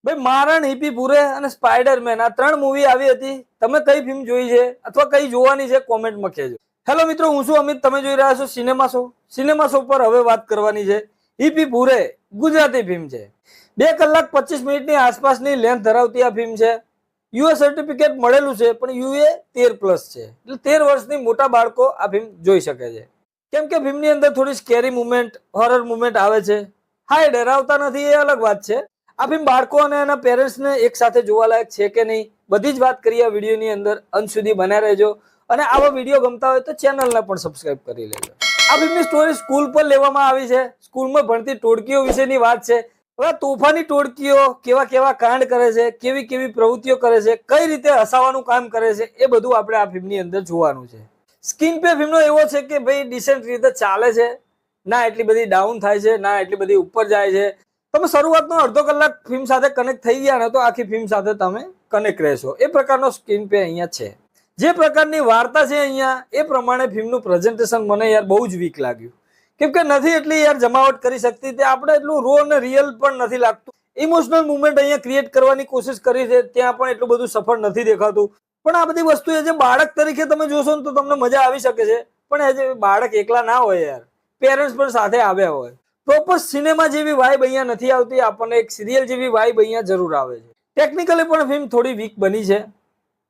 ભાઈ મારણ, હિપી પુરે અને સ્પાઈડરમેન આ 3 મૂવી આવી હતી. તમે કઈ ફિલ્મ જોઈ છે અથવા કઈ જોવાની છે કોમેન્ટમાં કહેજો. હેલો મિત્રો, હું છું અમિત. તમે જોઈ રહ્યા છો સિનેમા શો. સિનેમા શો પર હવે વાત કરવાની છે હિપી પુરે. ગુજરાતી ફિલ્મ છે. 2 કલાક 25 મિનિટની આસપાસની લેન્થ ધરાવતી આ ફિલ્મ છે. યુએ સર્ટિફિકેટ મળેલું છે પણ યુએ 13+ છે, એટલે 13 વર્ષની મોટા બાળકો આ ફિલ્મ જોઈ શકે છે. કેમ કે ફિલ્મની અંદર થોડી સ્કેરી મુવમેન્ટ, હોરર મુવમેન્ટ આવે છે. હા, એ ડરાવતા નથી, એ અલગ વાત છે. આ ફિલ્મ બાળકો અને એના પેરેન્ટ્સને એક સાથે જોવાલાયક છે કે નહીં, બધી જ વાત કરીએ આ વિડીયોની અંદર. અંત સુધી બન્યા રહેજો. અને આવા વિડીયો ગમતા હોય તો ચેનલને પણ સબસ્ક્રાઇબ કરી લેજો. આ ફિલ્મની સ્ટોરી સ્કૂલ પર લેવામાં આવી છે. સ્કૂલમાં ભણતી ટોળકીઓ વિશેની વાત છે. હવે તોફાની ટોળકીઓ કેવા કેવા કાંડ કરે છે, કેવી કેવી પ્રવૃત્તિઓ કરે છે, કઈ રીતે હસાવાનું કામ કરે છે, એ બધું આપણે આ ફિલ્મની અંદર જોવાનું છે. સ્ક્રીન પે ફિલ્મનો એવો છે કે ભાઈ ડિસેન્ટ રીતે ચાલે છે, ના એટલી બધી ડાઉન થાય છે, ના એટલી બધી ઉપર જાય છે. તમે શરૂઆતનો અડધો કલાક ફિલ્મ સાથે કનેક્ટ થઈ ગયા ને તો આખી ફિલ્મ સાથે તમે કનેક્ટ રહેશો. એ પ્રકારનો સ્ક્રીન પે અહીંયા છે. જે પ્રકારની વાર્તા છે અહીંયા, એ પ્રમાણે ફિલ્મનું પ્રેઝન્ટેશન મને યાર બહુ જ વીક લાગ્યું. કેમ કે નથી એટલી યાર જમાવટ કરી શકતી, તે આપણે એટલું રો અને રિયલ પણ નથી લાગતું. ઇમોશનલ મુવમેન્ટ અહીંયા ક્રિએટ કરવાની કોશિશ કરી છે, ત્યાં પણ એટલું બધું સફળ નથી દેખાતું. પણ આ બધી વસ્તુ એ જે બાળક તરીકે તમે જોશો ને તો તમને મજા આવી શકે છે. પણ એ જે બાળક એકલા ના હોય યાર, પેરેન્ટ્સ પણ સાથે આવ્યા હોય. પ્રોપર સિનેમા જેવી વાઇબ અહીંયા નથી આવતી. આપણને એક સિરિયલ જેવી વાઇબ અહીંયા જરૂર આવે છે. ટેકનિકલી પણ ફિલ્મ થોડી વીક બની છે.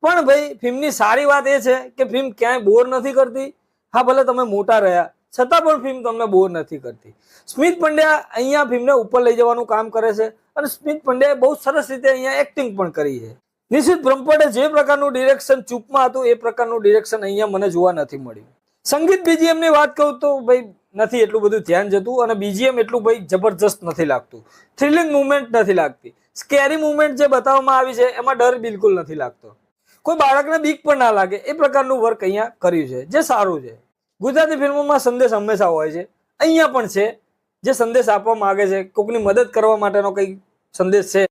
પણ ભાઈ ફિલ્મની સારી વાત એ છે કે ફિલ્મ ક્યાંય બોર નથી કરતી. હા, ભલે તમે મોટા રહ્યા છતાં પણ ફિલ્મ તમને બોર નથી કરતી. સ્મિત પંડ્યા અહીંયા ફિલ્મને ઉપર લઈ જવાનું કામ કરે છે અને સ્મિત પંડ્યાએ બહુ સરસ રીતે અહીંયા એક્ટિંગ પણ કરી છે. નિશિત બ્રહ્મભટ્ટે જે પ્રકારનું ડિરેક્શન ચૂપમાં હતું એ પ્રકારનું ડિરેક્શન અહીંયા મને જોવા નથી મળ્યું. સંગીત બીજીએમ ની વાત કરું તો ભાઈ નથી એટલું બધું ધ્યાન જતું અને બીજીએમ એટલું ભાઈ જબરજસ્ત નથી લાગતું. થ્રિલિંગ મુવમેન્ટ નથી લાગતી. સ્કેરી મુવમેન્ટ જે બતાવવામાં આવી છે એમાં ડર બિલકુલ નથી લાગતો. કોઈ બાળકને બીક પણ ના લાગે એ પ્રકારનું વર્ક અહીંયા કર્યું છે, જે સારું છે. ગુજરાતી ફિલ્મોમાં સંદેશ હંમેશા હોય છે, અહીંયા પણ છે. જે સંદેશ આપવા માંગે છે, કોઈકની મદદ કરવા માટેનો કઈ સંદેશ છે.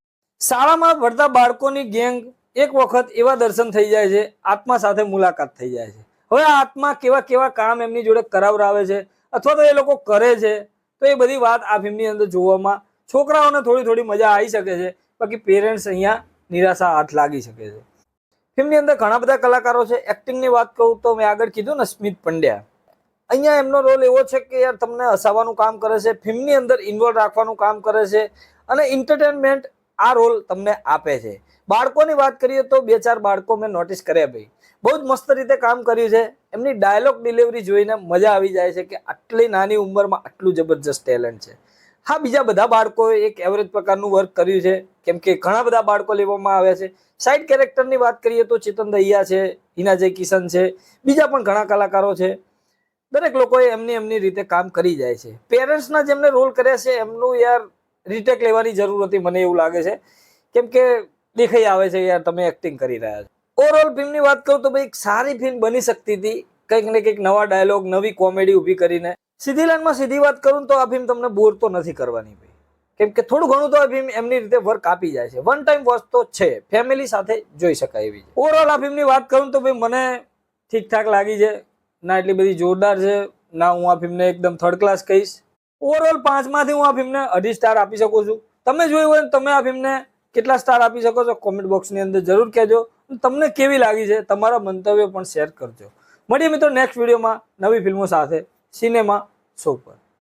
શાળામાં ભણતા બાળકોની ગેંગ એક વખત એવા દર્શન થઈ જાય છે, આત્મા સાથે મુલાકાત થઈ જાય છે. હવે આ આત્મા કેવા કેવા કામ એમની જોડે કરાવરાવે છે અથવા તો એ લોકો કરે છે, તો એ બધી વાત આ ફિલ્મની અંદર જોવામાં છોકરાઓને થોડી થોડી મજા આવી શકે છે. બાકી પેરેન્ટ્સ અહીંયા નિરાશા હાથ લાગી શકે છે. ફિલ્મની અંદર ઘણા બધા કલાકારો છે. એક્ટિંગની વાત કહું તો મેં આગળ કીધું ને, સ્મિત પંડ્યા અહીંયા એમનો રોલ એવો છે કે યાર તમને હસાવવાનું કામ કરે છે, ફિલ્મની અંદર ઇન્વોલ્વ રાખવાનું કામ કરે છે અને એન્ટરટેનમેન્ટ આ રોલ તમને આપે છે. બાળકોની વાત કરીએ તો 2-4 બાળકો મેં નોટિસ કર્યા ભાઈ, બહુ જ મસ્ત રીતે કામ કર્યું છે. એમની ડાયલોગ ડિલિવરી જોઈને મજા આવી જાય છે કે આટલી નાની ઉંમરમાં આટલું જબરજસ્ત ટેલેન્ટ છે. હા, બીજા બધા બાળકોએ એક એવરેજ પ્રકારનું વર્ક કર્યું છે, કેમ કે ઘણા બધા બાળકો લેવામાં આવ્યા છે. સાઇડ કેરેક્ટરની વાત કરીએ તો ચેતન દહિયા છે, હિના જય કિશન છે, બીજા પણ ઘણા કલાકારો છે. દરેક લોકોએ એમની રીતે કામ કરી જાય છે. પેરેન્ટ્સના જેમને રોલ કર્યા છે એમનું યાર રીટેક લેવાની જરૂર હતી, મને એવું લાગે છે. કેમ કે દેખાઈ આવે છે યાર તમે એક્ટિંગ કરી રહ્યા છો. ઓવરઓલ ફિલ્મની વાત કરું તો ભાઈ એક સારી ફિલ્મ બની શકતી હતી, કંઈક ને કંઈક નવા ડાયલોગ, નવી કોમેડી ઊભી કરીને. સીધી લાઈનમાં સીધી વાત કરું તો આ ફિલ્મ તમને બોર તો નથી કરવાની ભાઈ, કેમ કે થોડું ઘણું તો આ ફિલ્મ એમની રીતે વર્ક આપી જાય છે. વન ટાઈમ વોચ તો છે, ફેમિલી સાથે જોઈ શકાય એવી. ઓવરઓલ આ ફિલ્મની વાત કરું તો ભાઈ મને ઠીકઠાક લાગી છે. ના એટલી બધી જોરદાર છે, ના હું આ ફિલ્મને એકદમ થર્ડ ક્લાસ કહીશ. ઓવરઓલ 5 માંથી હું આ ફિલ્મને 2.5 સ્ટાર આપી શકું છું. તમે જોયું હોય તમે આ ફિલ્મને કેટલા સ્ટાર આપી શકો છો કોમેન્ટ બોક્સની અંદર જરૂર કહેજો. તમને કેવી લાગી છે તમારા મંતવ્યો પણ શેર કરજો. મળીએ મિત્રો નેક્સ્ટ વિડીયોમાં નવી ફિલ્મો સાથે સિનેમા શો પર.